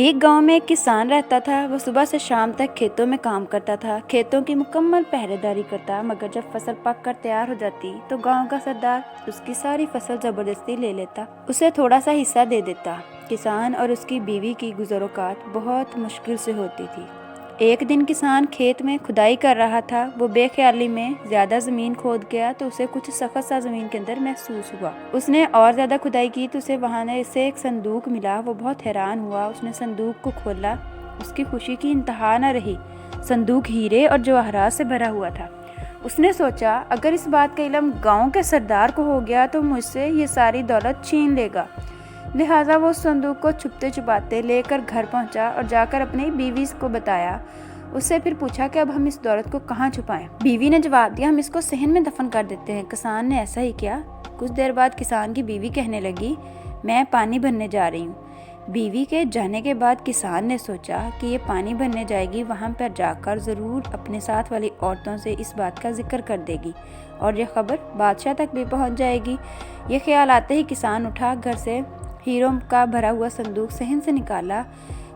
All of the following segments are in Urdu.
ایک گاؤں میں ایک کسان رہتا تھا۔ وہ صبح سے شام تک کھیتوں میں کام کرتا تھا، کھیتوں کی مکمل پہرے داری کرتا، مگر جب فصل پک کر تیار ہو جاتی تو گاؤں کا سردار اس کی ساری فصل زبردستی لے لیتا، اسے تھوڑا سا حصہ دے دیتا۔ کسان اور اس کی بیوی کی گزر اوقات بہت مشکل سے ہوتی تھی۔ ایک دن کسان کھیت میں کھدائی کر رہا تھا۔ وہ بے خیالی میں زیادہ زمین کھود گیا تو اسے کچھ سخت سا زمین کے اندر محسوس ہوا۔ اس نے اور زیادہ کھدائی کی تو اسے وہاں سے ایک صندوق ملا۔ وہ بہت حیران ہوا۔ اس نے صندوق کو کھولا، اس کی خوشی کی انتہا نہ رہی۔ صندوق ہیرے اور جواہرات سے بھرا ہوا تھا۔ اس نے سوچا اگر اس بات کا علم گاؤں کے سردار کو ہو گیا تو مجھ سے یہ ساری دولت چھین لے گا۔ لہٰذا وہ اس صندوق کو چھپتے چھپاتے لے کر گھر پہنچا اور جا کر اپنی بیوی کو بتایا۔ اس سے پھر پوچھا کہ اب ہم اس دولت کو کہاں چھپائیں؟ بیوی نے جواب دیا، ہم اس کو صحن میں دفن کر دیتے ہیں۔ کسان نے ایسا ہی کیا۔ کچھ دیر بعد کسان کی بیوی کہنے لگی، میں پانی بھرنے جا رہی ہوں۔ بیوی کے جانے کے بعد کسان نے سوچا کہ یہ پانی بھرنے جائے گی، وہاں پر جا کر ضرور اپنے ساتھ والی عورتوں سے اس بات کا ذکر کر دے گی اور یہ خبر بادشاہ تک بھی پہنچ جائے گی۔ یہ خیال آتے ہی کسان اٹھا، گھر سے ہیروں کا بھرا ہوا صندوق صحن سے نکالا،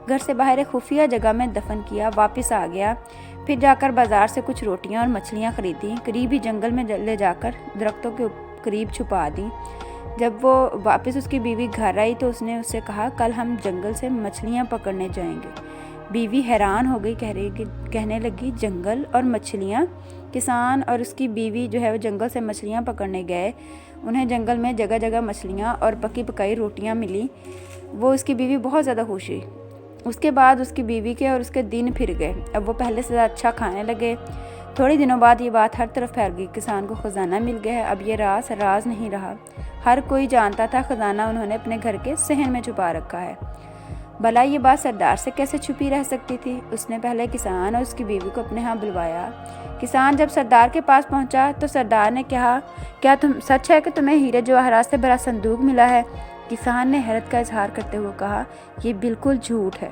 گھر سے باہر ایک خفیہ جگہ میں دفن کیا، واپس آ گیا۔ پھر جا کر بازار سے کچھ روٹیاں اور مچھلیاں خریدیں، قریبی جنگل میں لے جا کر درختوں کے قریب چھپا دیں۔ جب وہ واپس اس کی بیوی گھر آئی تو اس نے اس سے کہا، کل ہم جنگل سے مچھلیاں پکڑنے جائیں گے۔ بیوی حیران ہو گئی، کہنے لگی، جنگل اور مچھلیاں؟ کسان اور اس کی بیوی جو ہے وہ جنگل سے مچھلیاں پکڑنے گئے۔ انہیں جنگل میں جگہ جگہ مچھلیاں اور پکی پکائی روٹیاں ملی۔ وہ اس کی بیوی بہت زیادہ خوش ہوئی۔ اس کے بعد اس کی بیوی کے اور اس کے دن پھر گئے۔ اب وہ پہلے سے زیادہ اچھا کھانے لگے۔ تھوڑی دنوں بعد یہ بات ہر طرف پھیل گئی، کسان کو خزانہ مل گیا ہے۔ اب یہ راز نہیں رہا، ہر کوئی جانتا تھا خزانہ انہوں نے اپنے گھر کے صحن میں چھپا رکھا ہے۔ بھلا یہ بات سردار سے کیسے چھپی رہ سکتی تھی؟ اس نے پہلے کسان اور اس کی بیوی کو اپنے ہاں بلوایا۔ کسان جب سردار کے پاس پہنچا تو سردار نے کہا، کیا سچ ہے کہ تمہیں ہیرے جواہرات سے بھرا صندوق ملا ہے؟ کسان نے حیرت کا اظہار کرتے ہوئے کہا، یہ بالکل جھوٹ ہے۔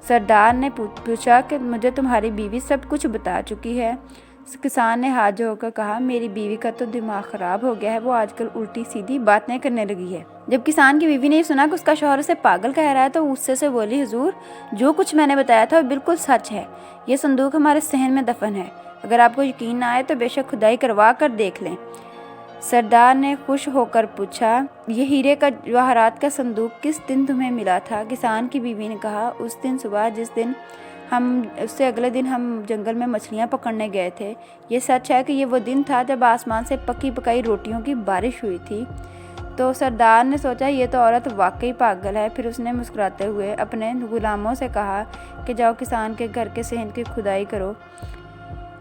سردار نے پوچھا کہ مجھے تمہاری بیوی سب کچھ بتا چکی ہے۔ کسان نے ہاتھ جوڑ کر کہا، میری بیوی کا تو دماغ خراب ہو گیا ہے، وہ آج کل الٹی سیدھی باتیں کرنے لگی ہے۔ جب کسان کی بیوی نے یہ سنا کہ اس کا شوہر اسے پاگل کہہ رہا ہے تو غصے سے بولی، حضور جو کچھ میں نے بتایا تھا وہ بالکل سچ ہے، یہ صندوق ہمارے صحن میں دفن ہے، اگر آپ کو یقین نہ آئے تو بے شک کھدائی کروا کر دیکھ لیں۔ سردار نے خوش ہو کر پوچھا، یہ ہیرے کا جواہرات کا صندوق کس دن تمہیں ملا تھا؟ کسان کی بیوی نے کہا، اس دن صبح جس دن اس سے اگلے دن ہم جنگل میں مچھلیاں پکڑنے گئے تھے۔ یہ سچ ہے کہ یہ وہ دن تھا جب آسمان سے پکی پکائی روٹیوں کی بارش ہوئی تھی۔ تو سردار نے سوچا یہ تو عورت واقعی پاگل ہے۔ پھر اس نے مسکراتے ہوئے اپنے غلاموں سے کہا کہ جاؤ کسان کے گھر کے صحن کی کھدائی کرو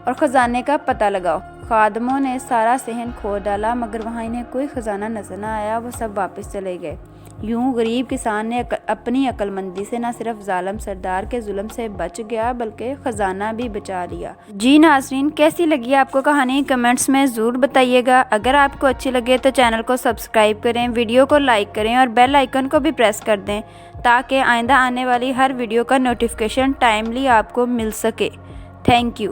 اور خزانے کا پتہ لگاؤ۔ خادموں نے سارا صحن کھود ڈالا مگر وہاں انہیں کوئی خزانہ نظر نہ آیا، وہ سب واپس چلے گئے۔ یوں غریب کسان نے اپنی عقل مندی سے نہ صرف ظالم سردار کے ظلم سے بچ گیا بلکہ خزانہ بھی بچا لیا۔ جی ناظرین، کیسی لگی آپ کو کہانی؟ کمنٹس میں ضرور بتائیے گا۔ اگر آپ کو اچھی لگے تو چینل کو سبسکرائب کریں، ویڈیو کو لائک کریں اور بیل آئیکن کو بھی پریس کر دیں تاکہ آئندہ آنے والی ہر ویڈیو کا نوٹیفیکیشن ٹائملی آپ کو مل سکے۔ Thank you.